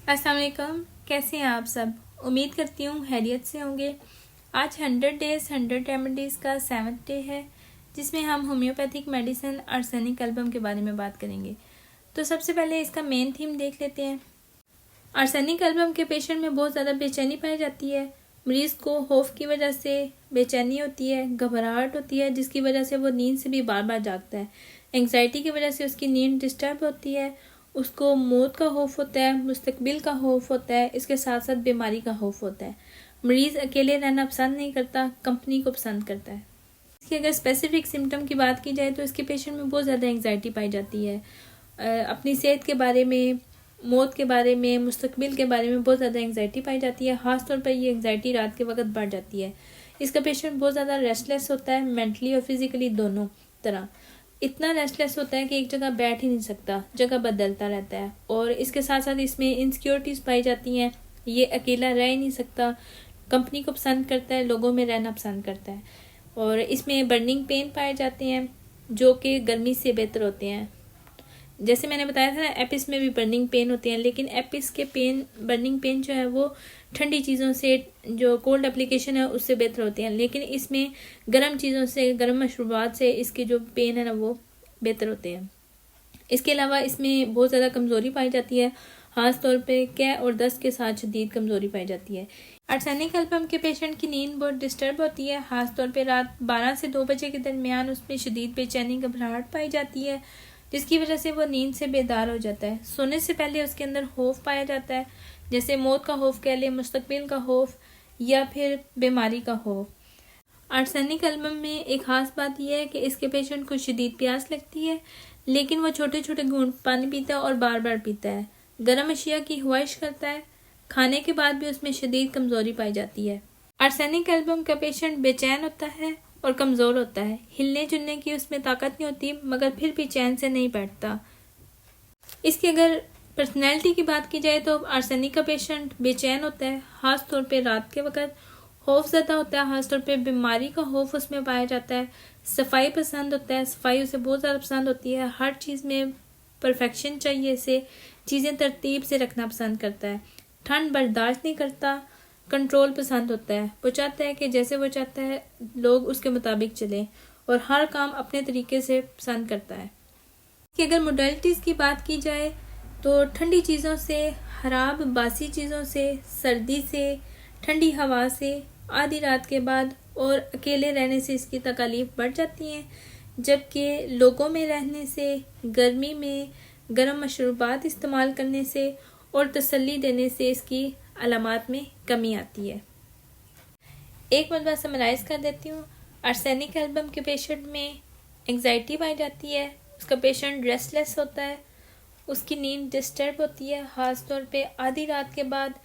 السلام علیکم، کیسے ہیں آپ سب؟ امید کرتی ہوں خیریت سے ہوں گے۔ آج 100 ڈیز 100 ریمیڈیز کا 7th ڈے ہے، جس میں ہم ہومیوپیتھک میڈیسن آرسینک البم کے بارے میں بات کریں گے۔ تو سب سے پہلے اس کا مین تھیم دیکھ لیتے ہیں۔ آرسینک البم کے پیشنٹ میں بہت زیادہ بے چینی پائی جاتی ہے۔ مریض کو خوف کی وجہ سے بے چینی ہوتی ہے، گھبراہٹ ہوتی ہے، جس کی وجہ سے وہ نیند سے بھی بار بار جاگتا ہے۔ انگزائٹی کی وجہ سے اس کی نیند ڈسٹرب ہوتی ہے، اس کو موت کا خوف ہوتا ہے، مستقبل کا خوف ہوتا ہے، اس کے ساتھ ساتھ بیماری کا خوف ہوتا ہے۔ مریض اکیلے رہنا پسند نہیں کرتا، کمپنی کو پسند کرتا ہے۔ اس کی اگر اسپیسیفک سمٹم کی بات کی جائے تو اس کے پیشنٹ میں بہت زیادہ انگزائٹی پائی جاتی ہے۔ اپنی صحت کے بارے میں، موت کے بارے میں، مستقبل کے بارے میں بہت زیادہ انگزائٹی پائی جاتی ہے۔ خاص طور پر یہ انگزائٹی رات کے وقت بڑھ جاتی ہے۔ اس کا پیشنٹ بہت زیادہ ریسٹلیس ہوتا ہے، مینٹلی اور فزیکلی دونوں طرح۔ اتنا ریسٹلیس ہوتا ہے کہ ایک جگہ بیٹھ ہی نہیں سکتا، جگہ بدلتا رہتا ہے، اور اس کے ساتھ ساتھ اس میں انسیکیورٹیز پائی جاتی ہیں۔ یہ اکیلا رہ ہی نہیں سکتا، کمپنی کو پسند کرتا ہے، لوگوں میں رہنا پسند کرتا ہے، اور اس میں برننگ پین پائے جاتے ہیں جو کہ گرمی سے بہتر ہوتے ہیں۔ جیسے میں نے بتایا تھا نا، ایپس میں بھی برننگ پین ہوتے ہیں، لیکن ایپس کے برننگ پین جو ہے وہ ٹھنڈی چیزوں سے، جو کولڈ اپلیکیشن ہے اس سے بہتر ہوتے ہیں، لیکن اس میں گرم چیزوں سے، گرم مشروبات سے اس کے جو پین ہے نا وہ بہتر ہوتے ہیں۔ اس کے علاوہ اس میں بہت زیادہ کمزوری پائی جاتی ہے، خاص طور پہ قے اور دست کے ساتھ شدید کمزوری پائی جاتی ہے۔ آرسینک البم کے پیشنٹ کی نیند بہت ڈسٹرب ہوتی ہے، خاص طور پہ رات 12 سے 2 بجے کے درمیان اس میں شدید بے چینی، گھبراہٹ پائی جاتی ہے، جس کی وجہ سے وہ نیند سے بیدار ہو جاتا ہے۔ سونے سے پہلے اس کے اندر خوف پایا جاتا ہے، جیسے موت کا خوف کہہ لیں، مستقبل کا خوف، یا پھر بیماری کا خوف۔ آرسینک البم میں ایک خاص بات یہ ہے کہ اس کے پیشنٹ کو شدید پیاس لگتی ہے، لیکن وہ چھوٹے چھوٹے گھونٹ پانی پیتا ہے اور بار بار پیتا ہے۔ گرم اشیاء کی خواہش کرتا ہے، کھانے کے بعد بھی اس میں شدید کمزوری پائی جاتی ہے۔ آرسینک البم کا پیشنٹ بے چین ہوتا ہے اور کمزور ہوتا ہے، ہلنے جلنے کی اس میں طاقت نہیں ہوتی، مگر پھر بھی چین سے نہیں بیٹھتا۔ اس کی اگر پرسنالٹی کی بات کی جائے تو آرسینک کا پیشنٹ بے چین ہوتا ہے، خاص طور پہ رات کے وقت، خوف زدہ ہوتا ہے، خاص طور پہ بیماری کا خوف اس میں پایا جاتا ہے، صفائی پسند ہوتا ہے، صفائی اسے بہت زیادہ پسند ہوتی ہے، ہر چیز میں پرفیکشن چاہیے، اسے چیزیں ترتیب سے رکھنا پسند کرتا ہے، ٹھنڈ برداشت نہیں کرتا، کنٹرول پسند ہوتا ہے، وہ چاہتا ہے کہ جیسے وہ چاہتا ہے لوگ اس کے مطابق چلیں، اور ہر کام اپنے طریقے سے پسند کرتا ہے۔ کہ اگر موڈلٹیز کی بات کی جائے تو ٹھنڈی چیزوں سے، خراب باسی چیزوں سے، سردی سے، ٹھنڈی ہوا سے، آدھی رات کے بعد اور اکیلے رہنے سے اس کی تکالیف بڑھ جاتی ہیں، جبکہ لوگوں میں رہنے سے، گرمی میں گرم مشروبات استعمال کرنے سے اور تسلی دینے سے اس کی علامات میں کمی آتی ہے۔ ایک مرتبہ سمرائز کر دیتی ہوں۔ آرسینک البم کے پیشنٹ میں انگزائٹی پائی جاتی ہے، اس کا پیشنٹ ریسٹلیس ہوتا ہے، اس کی نیند ڈسٹرب ہوتی ہے، خاص طور پہ آدھی رات کے بعد۔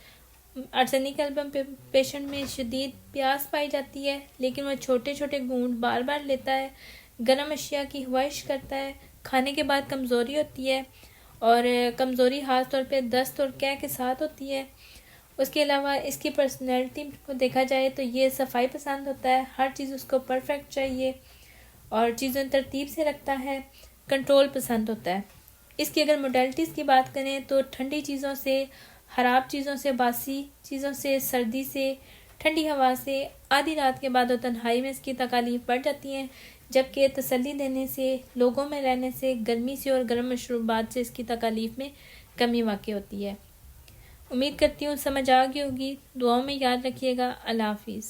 آرسینک البم پیشنٹ میں شدید پیاس پائی جاتی ہے، لیکن وہ چھوٹے چھوٹے گھونٹ بار بار لیتا ہے، گرم اشیاء کی خواہش کرتا ہے، کھانے کے بعد کمزوری ہوتی ہے، اور کمزوری خاص طور پہ دست اور قے کے ساتھ ہوتی ہے۔ اس کے علاوہ اس کی پرسنالٹی کو دیکھا جائے تو یہ صفائی پسند ہوتا ہے، ہر چیز اس کو پرفیکٹ چاہیے، اور چیزیں ترتیب سے رکھتا ہے، کنٹرول پسند ہوتا ہے۔ اس کی اگر موڈلٹیز کی بات کریں تو ٹھنڈی چیزوں سے، خراب چیزوں سے، باسی چیزوں سے، سردی سے، ٹھنڈی ہوا سے، آدھی رات کے بعد اور تنہائی میں اس کی تکالیف بڑھ جاتی ہیں، جبکہ تسلی دینے سے، لوگوں میں رہنے سے، گرمی سے اور گرم مشروبات سے اس کی تکالیف میں کمی واقع ہوتی ہے۔ امید کرتی ہوں سمجھ آ گئی ہوگی، دعاؤں میں یاد رکھیے گا۔ اللہ حافظ۔